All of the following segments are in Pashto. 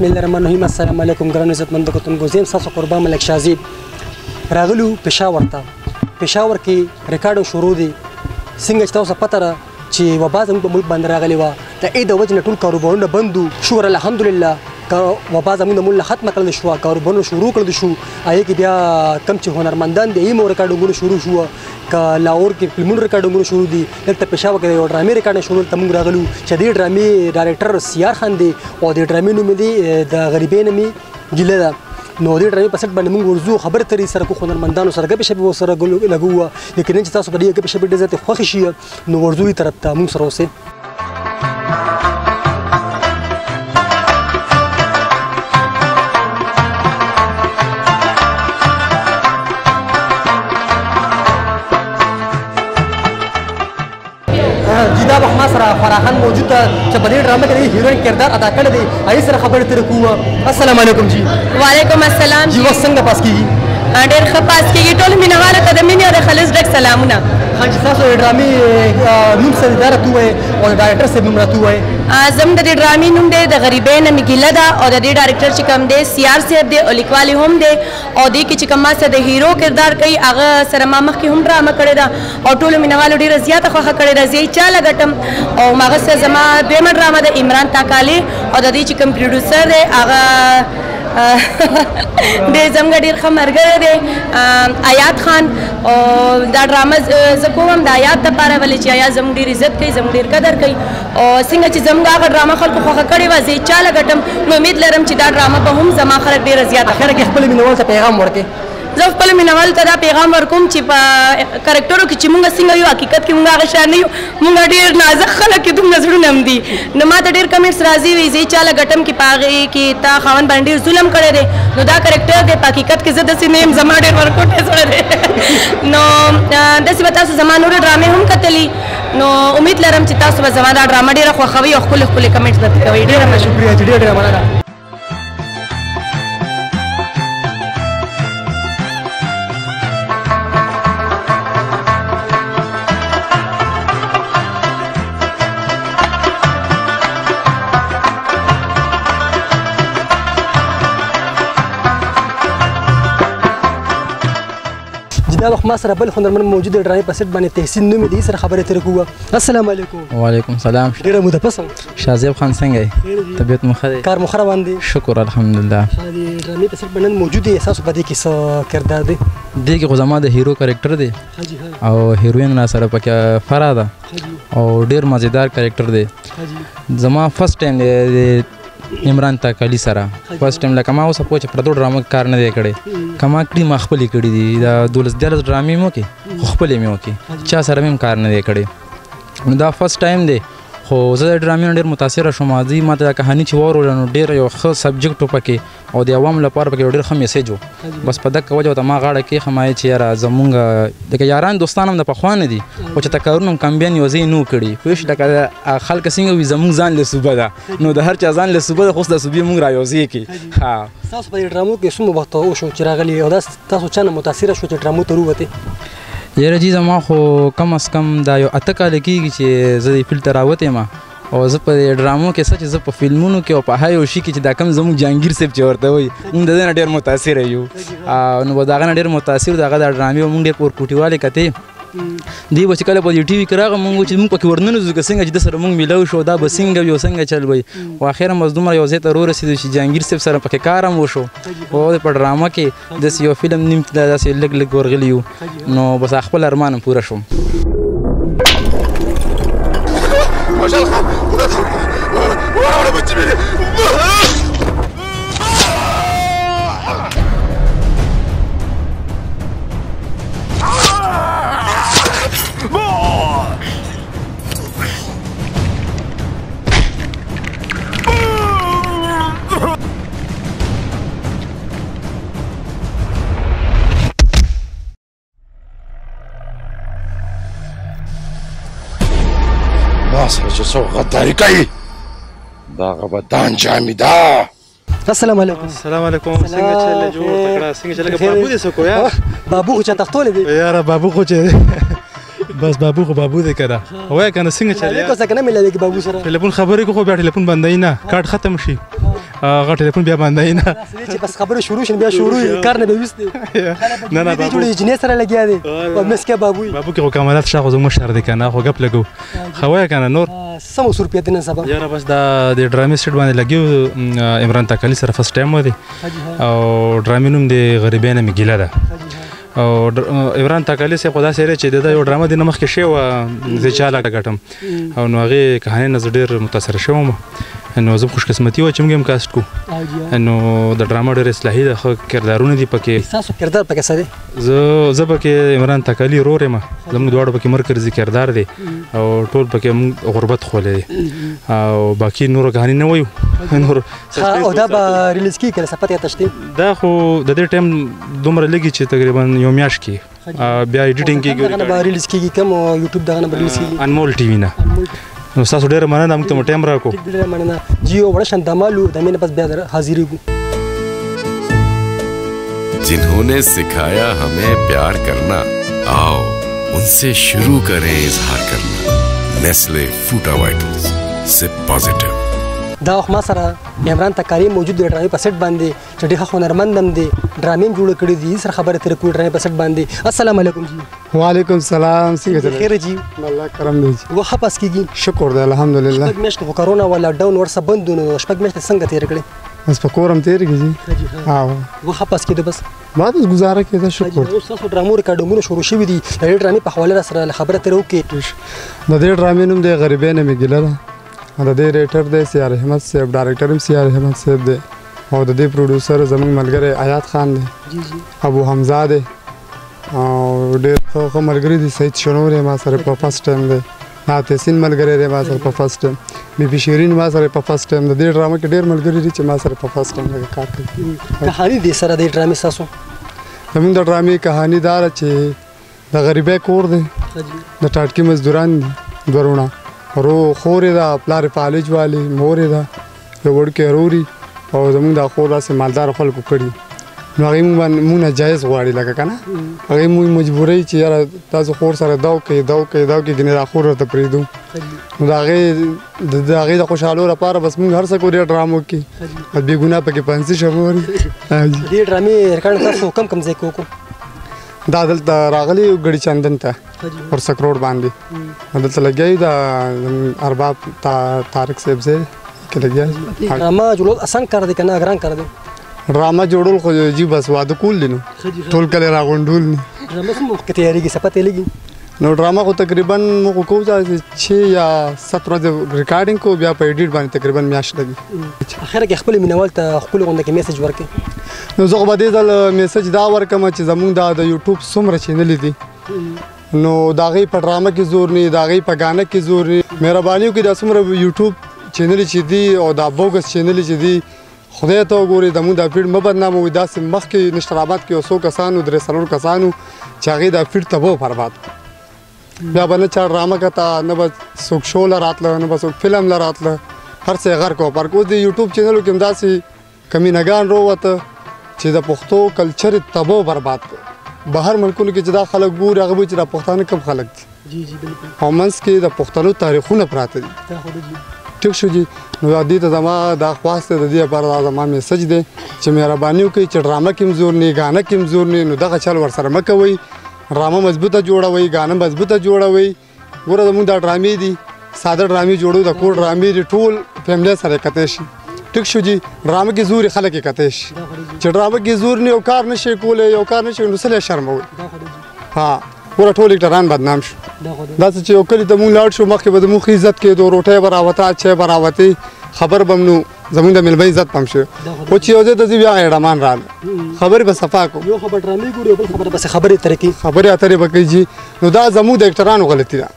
بسم الله الرحمن الرحیم. السلام علیکم ګران عزتمند کتونکو، زه یم ستاسو قربان ملک شاهزیب. راغلو پېښور ته. پېښور کې ریکارډ شروع دی. څنګه چې تاسو پته ده چې وبا زموږ په ملک باندې راغلې وه، د عید د وجې نه ټول کاروبارونه بند وو. شکر الحمدلله وبا زموږ د ملک ختمه کړل شوه، کاروبارونه شروع کړل شو. هغې کې بیا کم چې هنرمندان دي ایمو ریکارډینګونه شروع شوه. که لاهور کې فلمونو ریکارډینګونه شروع دي، دلته پېښور کې د یو ډرامې ریکارډینګ شروع ته موږ راغلو چې دې ډرامې ډایرکټر سیار خان دی او د ډرامې نوم یې دی د غریبۍ نوم یې ګیله ده. نو دې ډرامې په سټ باندې موږ ورځو، خبرې اترې سره کوو، هنرمندانو سره ګپې شپې ورسره لګوو. یقینا چې تاسو په دې ګپې شپې ډېر زیاتې خوښې شي، نو ورځو دې طرف ته موږ سره اوسئ. جدا بخما سره فراخان موجود ده چې په دې ډرامه کې د هیروین کردار ادا کړی دی. هغې سره خبرې اترې کوو. السلام علیکم جی. وعلیکم السلام جی. وخت څنګه پاس کېږي؟ ډېر ښه پاس کېږي. ټولو مینهوالو ته د مینې او د خلوص ډک سلامونه. ښه چې تاسو د ډرامې نوم څه دی دا راته ووایئ او د ډایرکټر صاحب نوم راته ووایئ. زموږ د دې ډرامې نوم دی د غریبۍ نوم یې ګیله ده او د دې ډایرکټر چې کوم دی سیار صاحب دی او لیکوال یې هم دی. او دې کې چې کوم ما سره د هیرو کردار کوي هغه سره ما مخکې هم ډرامه کړې ده او ټولو مینهوالو ډېره زیاته خوښه کړې ده. زه یې چاله ګټم او هغه سره زما دویمه ډرامه ده عمران تاکالي او د دې چې کوم پروډوسر دی هغه دی زموږ ډېر ښه ملګری دی ایاد خان. او دا ډرامه زه کوم د ایاد دپاره، ولې چې ایاد زموږ ډېر عزت کوي، زموږ ډېر قدر کوي. او څنګه چې زموږ هغه ډرامه خلکو خوښه کړې وه، زه یې چاله ګټم. نو امید لرم چې دا ډرامه به هم زما خلک ډېره زیاته اخره کې خپلو مینهوالو ته پیغام ورکړې. زه خپلو مینهوالو ته دا پیغام ورکوم چې په کرکټرو کې چې مونږ څنګه یو، حقیقت کې مونږ هغه شان نه یو. مونږ ډېر نازک خلک یو، دومره زړونه هم دي. نو ما ته ډېر کمنټس راځي وي، زه یې چاله ګټم چې په هغې کې تا خاوند باندې ډېر ظلم کړی دی. نو دا کرکټر دی، په حقیقت کې زه داسې نه یم، زما ډېر ورکوټی زړه دی. نو داسې به تاسو زما نورې ډرامې هم کتلي. نو امید لرم چې تاسو به زما دا ډرامه ډېره خوښوئ او ښکلې ښکلې کمنټس درته کوئ. ډېره شکریه چې ډېره مننه. دا وخت ما سره بل هنرمند موجود دی ډرامې په سټ باندې تحسین نوم یې دی. سره خبرې اترې کوو. السلام علیکم. وعلیکم السلام. ډېره موده پس شاهزیب خان څنګه یې؟ طبیعت مو ښه دی؟ کار مو ښه روان دی؟ شکر الحمدلله. د ډرامې په سټ باندې موجود دی، ستاسو په دې کې څه کردار دی؟ دې کې خو زما د هیرو کرکټر دی او هیروین را سره پکې فرا ده او ډېر مزیدار کرکټر دی. زما فرست ټایم دی عمران تاکالي سره. فرست ټایم لکه ما اوسه پوه چې پردو ډرامه کار نه دی کړی. که ما کړي ما خپلې کړي دي. دا 12 ډرامې مې وکړې خو خپلې مې وکړې، چا سره مې هم کار نه دی کړی. نو دا فرست ټایم دی خو زه د ډرامې نه ډېر متاثره شوم. ځي ما ته دا کهاني چې واورله نو ډېر یو ښه سبجیکټ و پکې او د عوامو لپاره پکې یو ډېر ښه میسیج و. بس په دغه وجه ورته ما غاړه کېښمه چې یاره زمونږ لکه یاران دوستان هم د پخوا نه دي خو چې ته کارونه هم کمبیان یو ځای نه کړي. پوه شو لکه خلک څنګه وي زمونږ ځان له صوبه ده، نو د هر چا ځان له صوبه ده، خو اوس د صوبې مونږ را یوځای کړي. ستاسو په دې ډرامو کې څومره وخت وشو چې راغلي او دا تاسو چا نه متاثره شو چې ډرامو ته ووتې؟ یاره جي زما خو کم از کم دا یو 8 کاله کېږي چې زه دې فیلډ ته راوتی یم. او زه په ډرامو کې څه چې زه په فلمونو کې او په هایو شي کې چې دا کم زموږ جهانګیر صاحب چې ورته وایي موږ د دې نه ډېر متاثره یو. نو د هغه نه ډېر متاثر د هغه دا ډرامې به موږ ډېر پورکوټیوالې کتې. دوی به چې کله په دې ټي وي کې راغله موږ چې موږ پکې ورننوځو که څنګه چې د سره موږ میلاو شو دا به څنګه وي او څنګه چل وي. خو اخره مو دومره یو ځای ته ورسېدو چې جهانګیر صاحب سره پکې کار هم وشو او په ډرامه کې داسې یو فلم نیم داسې لږ لږ ورغلي یو. نو بس خپل ارمان هم پوره شوم. چې څو غداري کوي دا غبدان جامې ده. السلام علیکم. السلام علیکم. څنګه چل جوړ تکړه څنګه چل بابو دې سکو یا بابو خو چا تختول دي یاره بابو خو چې بس بابو خو بابو دې کړه وای کنه څنګه چل یا کو څنګه ملي کې بابو سره ټلیفون خبرې کو خو بیا ټلیفون بندای نه کارت ختم شي هغه ټلیفون بیا باندې نه چې بس خبره شروع شین بیا شروع کار نه به وستي نه نه بابو جوړې جنې سره لګیا دي او مسکه بابو کې کمالات شاخو زموږ شهر دی کنه خو غپ لګو خو کنه نور سمو سور پیته نن سبا یاره بس دا د ډرامې سټ باندې لګیو عمران تکلی سره فرست ټایم و دی او ډرامې نوم دی غریبۍ نه مې ګیله ده او عمران تکلی سه خدا سره چې د یو ډرامه د نمخ کې شی و زه چاله غټم او نو هغه کہانی نه ډیر متاثر شوم نو زه خوش قسمتي و چې موږ هم کاست کو نو د ډرامه ډیر اصلاحي د کردارونه دي پکې تاسو کردار پکې څه دي زه پکې عمران تکلی رور یم زموږ دواړو پکې مرکزي کردار دی او ټول پکې غربت خولې او باقي نور کہانی نه وایو نور او دا به ریلیز کی کله سپاتې تشته دا خو د دې ټایم دومره لګي چې تقریبا یو میاش کې بیا ایډیټینګ کې دا به ریلیز کیږي کوم یوټیوب دا نه ریلیز کیږي انمول ټي وی نه نو تاسو ډېر مننه موږ ته ټایم راکو ډېر مننه جیو وړ شندمالو د مینه بس بیا حاضری کو जिन्होंने सिखाया हमें प्यार करना आओ उनसे शुरू करें इजहार करना नेस्ले फूटा वाइटल्स से पॉजिटिव دا ما سره عمران تکاری موجود دی ډرامې په سیټ باندې چې ډېر هنرمندم دی ډرامې جوړ کړې دي سره خبره ترې کوي ډرامې په سیټ باندې السلام علیکم جی وعلیکم السلام څنګه خیر جی الله کرم دی وخه پاس کیږي شکر دی الحمدلله شپږ میاشتې خو کرونا ولا ډاون ورسره بندونه شپږ میاشتې څنګه تیر کړې بس په کورم تیر کیږي ها وخه پاس کېده بس ما بس گزاره کېده شکر اوس تاسو ډرامو ریکارډینګونه شروع شوي دي د دې ډرامې په حواله سره خبره ترې وکړئ د دې ډرامې نوم دی غریبۍ نه مې ګیله ده د دې ریټر دی سیار احمد صاحب ډایرکټر هم سیار احمد صاحب دی او د دې پروډوسر زموږ ملګری آیات خان دی ابو حمزه دی او ډېر ښه ملګري دي سعید شنور ما سره په فرست ټایم دی تحسین ملګری دی ما سره په فرست ټایم بي بي شیرین ما سره په فرست ټایم د دې ډرامه کې ډېر ملګري دي چې ما سره په فرست ټایم کار کوي کہانی دې سره د ډرامې تاسو زموږ د ډرامې کہانی دا چې د غریبۍ کور دی د ټاټکي مزدوران دي درونه ورو خورې ده پلار فالج والی مورې ده یو وړوکی وروري او زموږ دا خور داسې مالدار خلکو کړي نو هغې موږ ناجایز غواړي لکه که نه هغې موږ مجبوروي چې یاره تاسو خور سره دو کوئ ګنې دا خور ورته پرېږدو نو د هغې د خوشحالو لپاره بس موږ هر څه کوو ډېر ډرامو کې بې ګناه پکې پنسي شموري دې ډرامې ریکارډ تاسو کم ځای کې وکړو دا دلته راغلی ګړي چندن ته ورسک روډ باندې دلته لګیا د ارباب طارق صاحب سے کې لګیا ډرامه جوړول اسان کار دی کنه ګران کار دی ډرامه جوړول خو جی بس واده کول دي نو ټول کله راغونډول نه ډرامه سم وخت تیاریږي سپته لګي نو ډرامه خو تقریبا موږ کوو چې 6 یا 7 ورځې ریکارډینګ کو بیا په ایډیټ باندې تقریبا میاشت لګي اخر کې خپل مینوال ته خپل غونډه کې میسج ورکړي نو زه به دې ځل میسج دا ورکم چې زمونږ د یوټیوب څومره چینل دي نو دا غي په ډرامه کې زور نه دا غي په غانه کې زور نه مهرباني وکړئ دا څومره یوټیوب چینل چې دي او دا بوګس چینل چې دي خدای ته وګورئ د مونږ د فیډ مبدنامو داسې مخکې نشترابات کې اوسو کسانو درې سلور کسانو چې هغې دا فیډ تبو برباد بیا به نه چا ډرامه کته نه به څوک شو له راتله نه به څوک فلم له راتله هر څه یې غر کو پر اوس د یوټیوب چینلو کې هم داسې کمینهګان رووته چې د پښتو کلچر تبو برباد کړ بهر ملکونو کې چې دا خلک ګوري هغه به چې دا پښتانه کم خلک دي او منځ کې د پښتنو تاریخونه پراته دي ټیک شو جی نو دې ته زما دا خواست د دې لپاره دا زما میسج دی چې مهرباني وکړئ چې ډرامه کې هم زور نه غانه کې هم زور نه نو دغه چل ورسره مه کوئ ډرامه مضبوطه جوړوئ غانه مضبوطه جوړوئ ګوره زموږ دا ډرامې دي ساده ډرامې جوړو د کور ډرامې دي ټول فیملی سره کتی شي ټیک شو جی ډرامه کې زور خلک یې کتی شي چې ډرامه کې زور نه یو کار نشي کولی یو کار نشي نو څه شرموي ها ګوره ټول ډران بدنام شو داسې چې یو کلي ته مونږ لاړ شو مخکې به زموږ ښه عزت کېدو روټۍ به راوته چای به راوتې خبر به هم نو زموږ د میلمه عزت هم شو خو چې یو ځای ته ځي بیا اډمان راغله خبرې به صفا کړو یو خبر ډرامې ګوري بل خبره بس خبرې اترې کوي خبرې اترې به کوي جي نو دا زموږ د اکټرانو غلطي ده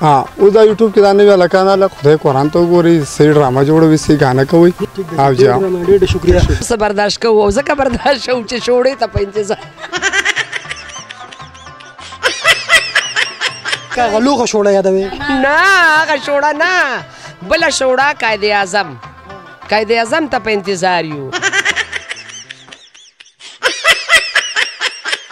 ها اوس دا یوټیوب کې دا نوي هلکان هلک خدای قرآن ته وګورئ صحیح ډرامه جوړوي صحیح ګانه کوئ او جی ډېر شکریه څه برداشت کوو او ځکه برداشت شوم چې شوړې ته په انتظار هغه لوغه شوړه یادوي نه هغه شوړه نه بله شوړه قائد اعظم ته په انتظار یو